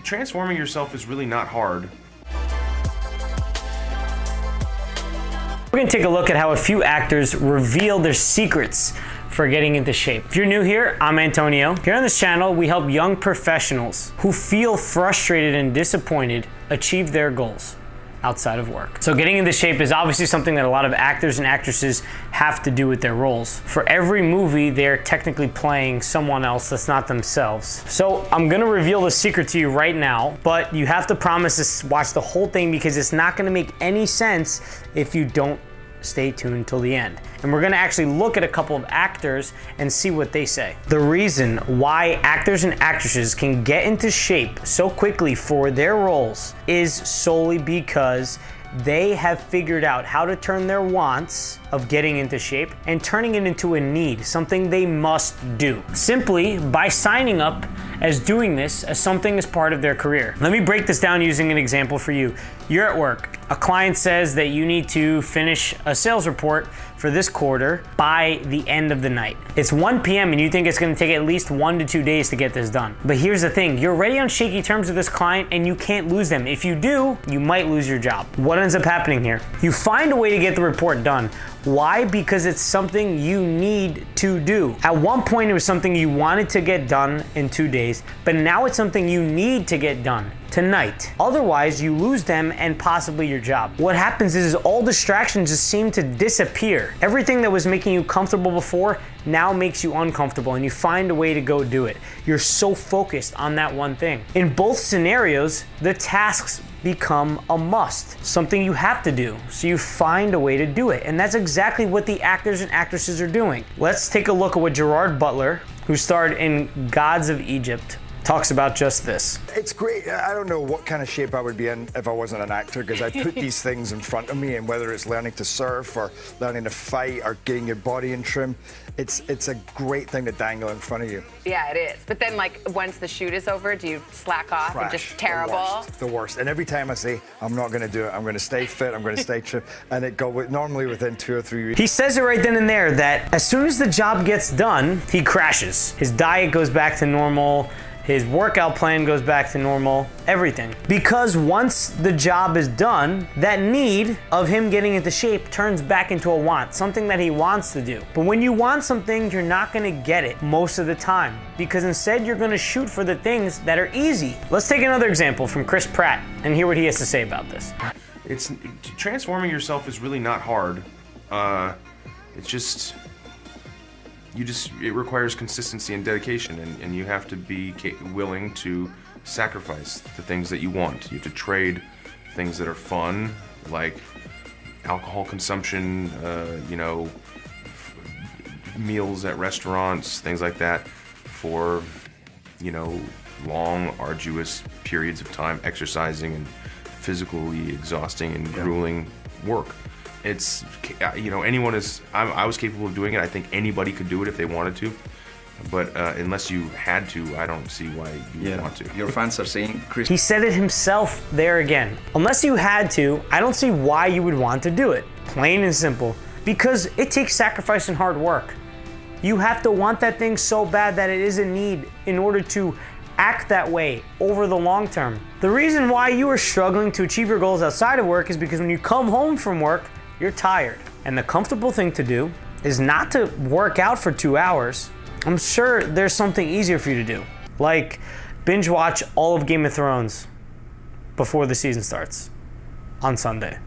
transforming yourself is really not hard. We're gonna take a look at how a few actors reveal their secrets for getting into shape. If you're new here, I'm Antonio. Here on this channel, we help young professionals who feel frustrated and disappointed achieve their goals outside of work. So getting into shape is obviously something that a lot of actors and actresses have to do with their roles. For every movie, they're technically playing someone else that's not themselves. So I'm gonna reveal the secret to you right now, but you have to promise to watch the whole thing because it's not gonna make any sense if you don't stay tuned till the end. And we're gonna actually look at a couple of actors and see what they say. The reason why actors and actresses can get into shape so quickly for their roles is solely because they have figured out how to turn their wants of getting into shape and turning it into a need, something they must do, simply by signing up as doing this as something as part of their career. Let me break this down using an example for you. You're at work. A client says that you need to finish a sales report for this quarter by the end of the night. It's 1 p.m. and you think it's gonna take at least 1 to 2 days to get this done. But here's the thing, you're already on shaky terms with this client and you can't lose them. If you do, you might lose your job. What ends up happening here? You find a way to get the report done. Why? Because it's something you need to do. At one point, it was something you wanted to get done in 2 days, but now it's something you need to get done tonight. Otherwise, you lose them and possibly your job. What happens is all distractions just seem to disappear. Everything that was making you comfortable before now makes you uncomfortable and you find a way to go do it. You're so focused on that one thing. In both scenarios, the tasks become a must, something you have to do. So you find a way to do it. And that's exactly what the actors and actresses are doing. Let's take a look at what Gerard Butler, who starred in Gods of Egypt, talks about just this. It's great. I don't know what kind of shape I would be in if I wasn't an actor, because I put these things in front of me, and whether it's learning to surf or learning to fight or getting your body in trim, it's a great thing to dangle in front of you. Yeah, it is. But then, like, once the shoot is over, do you slack off and just terrible? The worst. And every time I say, I'm not going to do it, I'm going to stay fit, I'm going to stay trim, and it go normally within 2 or 3 weeks. He says it right then and there that as soon as the job gets done, he crashes. His diet goes back to normal. His workout plan goes back to normal, everything. Because once the job is done, that need of him getting into shape turns back into a want, something that he wants to do. But when you want something, you're not gonna get it most of the time, because instead you're gonna shoot for the things that are easy. Let's take another example from Chris Pratt and hear what he has to say about this. Transforming yourself is really not hard. It's just, it requires consistency and dedication, and you have to be willing to sacrifice the things that you want. You have to trade things that are fun, like alcohol consumption, meals at restaurants, things like that, for, long, arduous periods of time, exercising and physically exhausting and grueling work. It's, I was capable of doing it. I think anybody could do it if they wanted to. But unless you had to, I don't see why you would want to. Your fans are saying, Chris. He said it himself there again. Unless you had to, I don't see why you would want to do it. Plain and simple. Because it takes sacrifice and hard work. You have to want that thing so bad that it is a need in order to act that way over the long term. The reason why you are struggling to achieve your goals outside of work is because when you come home from work, you're tired. And the comfortable thing to do is not to work out for 2 hours. I'm sure there's something easier for you to do, like binge watch all of Game of Thrones before the season starts on Sunday.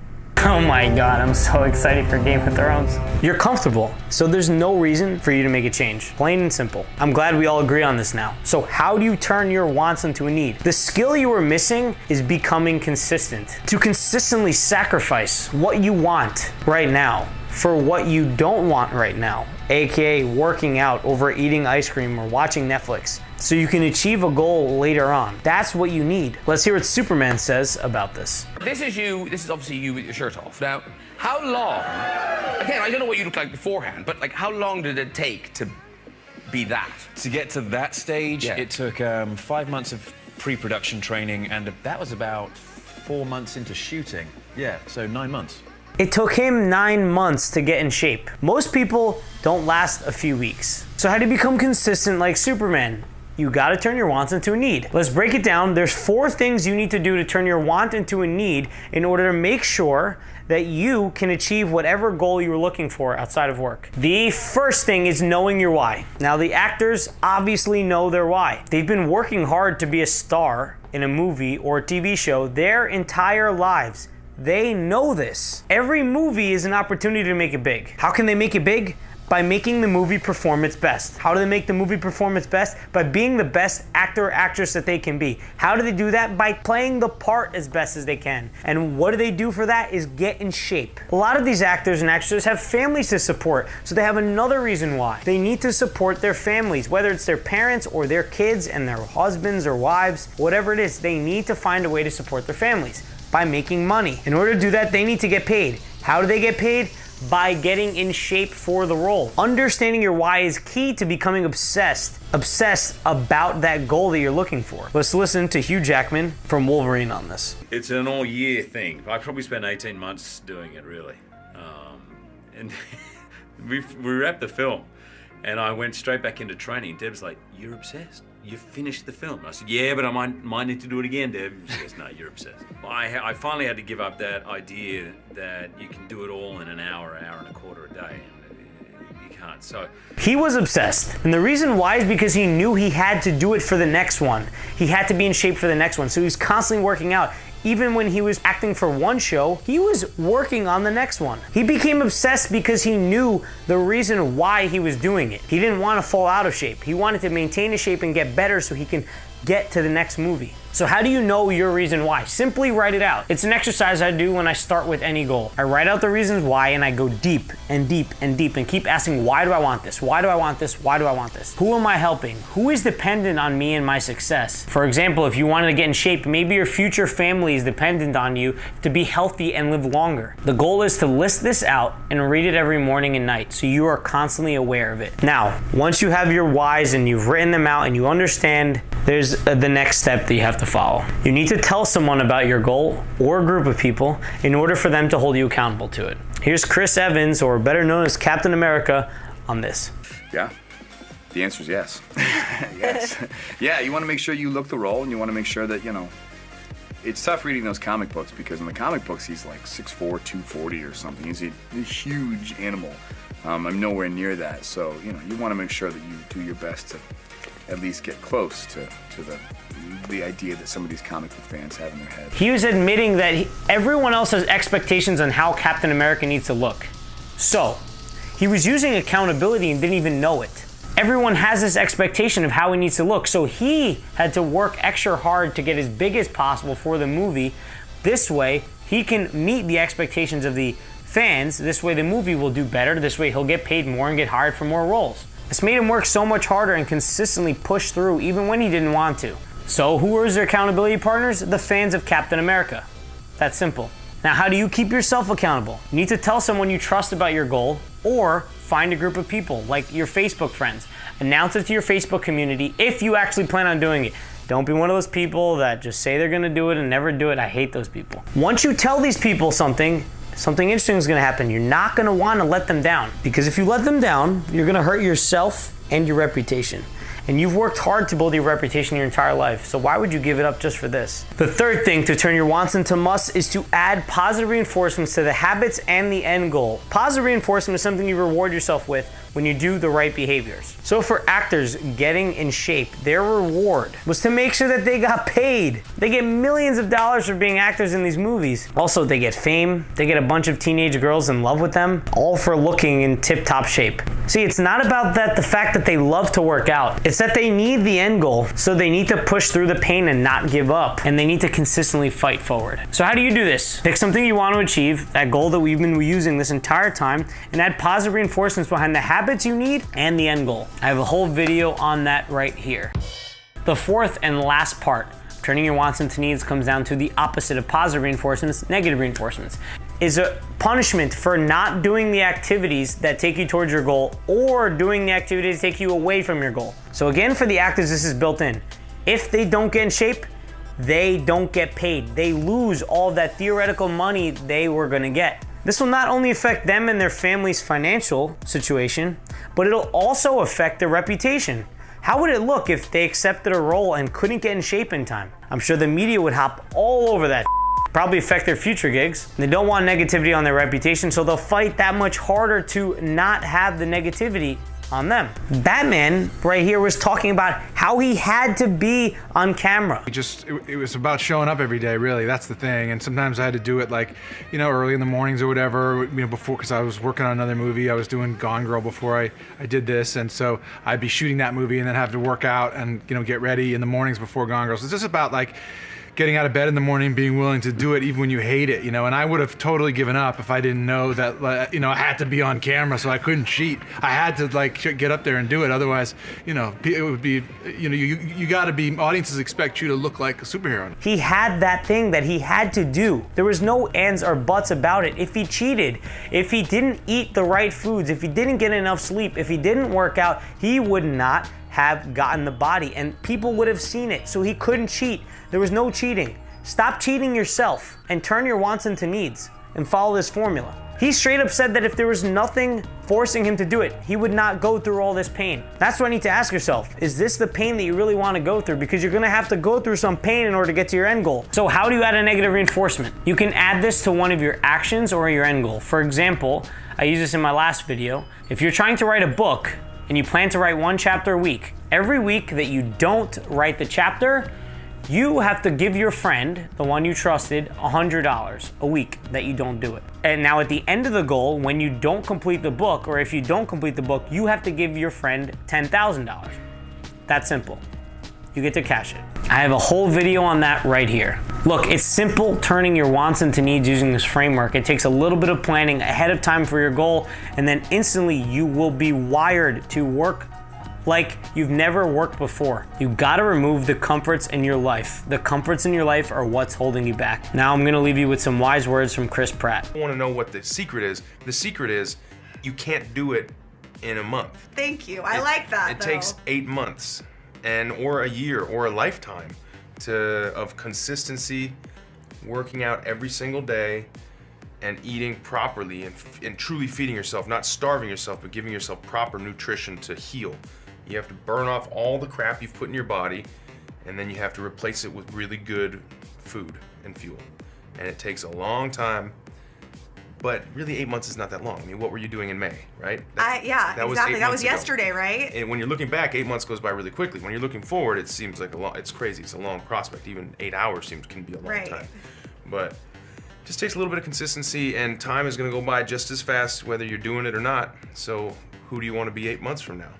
Oh my God, I'm so excited for Game of Thrones. You're comfortable, so there's no reason for you to make a change. Plain and simple. I'm glad we all agree on this now. So how do you turn your wants into a need? The skill you are missing is becoming consistent. To consistently sacrifice what you want right now for what you don't want right now, aka working out over eating ice cream or watching Netflix, so you can achieve a goal later on. That's what you need. Let's hear what Superman says about this. This is obviously you with your shirt off. Now, how long, again, I don't know what you look like beforehand, but like how long did it take to be that? To get to that stage, Yeah. it took 5 months of pre-production training, and that was about 4 months into shooting. Yeah, so 9 months. It took him 9 months to get in shape. Most people don't last a few weeks. So how do you become consistent like Superman? You gotta turn your wants into a need. Let's break it down. There's 4 things you need to do to turn your want into a need in order to make sure that you can achieve whatever goal you're looking for outside of work. The first thing is knowing your why. Now, the actors obviously know their why. They've been working hard to be a star in a movie or a TV show their entire lives. They know this. Every movie is an opportunity to make it big. How can they make it big? By making the movie perform its best. How do they make the movie perform its best? By being the best actor or actress that they can be. How do they do that? By playing the part as best as they can. And what do they do for that is get in shape. A lot of these actors and actresses have families to support, so they have another reason why. They need to support their families, whether it's their parents or their kids and their husbands or wives, whatever it is, they need to find a way to support their families by making money. In order to do that, they need to get paid. How do they get paid? By getting in shape for the role. Understanding your why is key to becoming obsessed about that goal that you're looking for. Let's listen to Hugh Jackman from Wolverine on this. It's an all year thing. I probably spent 18 months doing it, really. And we wrapped the film and I went straight back into training. Deb's like, "You're obsessed. You finished the film." I said, "Yeah, but I might need to do it again, Deb." She goes, "No, you're obsessed." I finally had to give up that idea that you can do it all in an hour and a quarter a day. You can't. So he was obsessed. And the reason why is because he knew he had to do it for the next one. He had to be in shape for the next one. So he was constantly working out. Even when he was acting for one show, he was working on the next one. He became obsessed because he knew the reason why he was doing it. He didn't want to fall out of shape. He wanted to maintain his shape and get better so he can get to the next movie. So how do you know your reason why? Simply write it out. It's an exercise I do when I start with any goal. I write out the reasons why and I go deep and deep and deep and keep asking, why do I want this? Why do I want this? Why do I want this? Who am I helping? Who is dependent on me and my success? For example, if you wanted to get in shape, maybe your future family is dependent on you to be healthy and live longer. The goal is to list this out and read it every morning and night so you are constantly aware of it. Now, once you have your whys and you've written them out and you understand, there's the next step that you have to follow. You need to tell someone about your goal or a group of people in order for them to hold you accountable to it. Here's Chris Evans, or better known as Captain America, on this. Yeah, the answer is yes. Yes. Yeah, you want to make sure you look the role and you want to make sure that, it's tough reading those comic books because in the comic books he's like 6'4", 240 or something. He's a huge animal. I'm nowhere near that. So, you want to make sure that you do your best to at least get close to the idea that some of these comic book fans have in their head. He was admitting that everyone else has expectations on how Captain America needs to look. So, he was using accountability and didn't even know it. Everyone has this expectation of how he needs to look, so he had to work extra hard to get as big as possible for the movie. This way, he can meet the expectations of the fans. This way, the movie will do better. This way, he'll get paid more and get hired for more roles. This made him work so much harder and consistently push through even when he didn't want to. So who are his accountability partners? The fans of Captain America. That's simple. Now, how do you keep yourself accountable? You need to tell someone you trust about your goal or find a group of people like your Facebook friends. Announce it to your Facebook community if you actually plan on doing it. Don't be one of those people that just say they're gonna do it and never do it. I hate those people. Once you tell these people something interesting is gonna happen. You're not gonna wanna let them down, because if you let them down, you're gonna hurt yourself and your reputation. And you've worked hard to build your reputation your entire life, so why would you give it up just for this? The third thing to turn your wants into musts is to add positive reinforcements to the habits and the end goal. Positive reinforcement is something you reward yourself with when you do the right behaviors. So for actors getting in shape, their reward was to make sure that they got paid. They get millions of dollars for being actors in these movies. Also, they get fame. They get a bunch of teenage girls in love with them, all for looking in tip-top shape. See, it's not about the fact that they love to work out. It's that they need the end goal, so they need to push through the pain and not give up, and they need to consistently fight forward. So how do you do this? Pick something you want to achieve, that goal that we've been using this entire time, and add positive reinforcements behind the habits you need and the end goal. I have a whole video on that right here. The fourth and last part, turning your wants into needs, comes down to the opposite of positive reinforcements, negative reinforcements. Is a punishment for not doing the activities that take you towards your goal or doing the activities that take you away from your goal. So again, for the actors, this is built in. If they don't get in shape, they don't get paid. They lose all that theoretical money they were gonna get. This will not only affect them and their family's financial situation, but it'll also affect their reputation. How would it look if they accepted a role and couldn't get in shape in time? I'm sure the media would hop all over that. Probably affect their future gigs. They don't want negativity on their reputation, so they'll fight that much harder to not have the negativity on them. Batman right here was talking about how he had to be on camera. It was about showing up every day, really. That's the thing. And sometimes I had to do it like, you know, early in the mornings or whatever, you know, before, because I was working on another movie. I was doing Gone Girl before I did this. And so I'd be shooting that movie and then have to work out and, you know, get ready in the mornings before Gone Girl. So it's just about like getting out of bed in the morning, being willing to do it even when you hate it, you know. And I would have totally given up if I didn't know that, you know, I had to be on camera, so I couldn't cheat. I had to like get up there and do it. Otherwise, you know, it would be, you know, you got to be. Audiences expect you to look like a superhero. He had that thing that he had to do. There was no ands or buts about it. If he cheated, if he didn't eat the right foods, if he didn't get enough sleep, if he didn't work out, he would not have gotten the body, and people would have seen it. So he couldn't cheat. There was no cheating. Stop cheating yourself and turn your wants into needs and follow this formula. He straight up said that if there was nothing forcing him to do it, he would not go through all this pain. That's what I need to ask yourself. Is this the pain that you really want to go through? Because you're gonna have to go through some pain in order to get to your end goal. So how do you add a negative reinforcement? You can add this to one of your actions or your end goal. For example, I used this in my last video. If you're trying to write a book and you plan to write 1 chapter a week, every week that you don't write the chapter, you have to give your friend, the one you trusted, $100 a week that you don't do it. And now at the end of the goal, when you don't complete the book, or if you don't complete the book, you have to give your friend $10,000. That's simple. You get to cash it. I have a whole video on that right here. Look, it's simple turning your wants into needs using this framework. It takes a little bit of planning ahead of time for your goal, and then instantly you will be wired to work like you've never worked before. You gotta remove the comforts in your life. The comforts in your life are what's holding you back. Now I'm gonna leave you with some wise words from Chris Pratt. I wanna know what the secret is. The secret is you can't do it in a month. Thank you, I like that. It takes 8 months or a year or a lifetime of consistency, working out every single day, and eating properly and truly feeding yourself, not starving yourself, but giving yourself proper nutrition to heal. You have to burn off all the crap you've put in your body, and then you have to replace it with really good food and fuel. And it takes a long time, but really 8 months is not that long. I mean, what were you doing in May, right? Yeah, exactly. That was yesterday, right? And when you're looking back, 8 months goes by really quickly. When you're looking forward, it seems like it's crazy. It's a long prospect. Even 8 hours can be a long time. But just takes a little bit of consistency, and time is gonna go by just as fast whether you're doing it or not. So who do you want to be 8 months from now?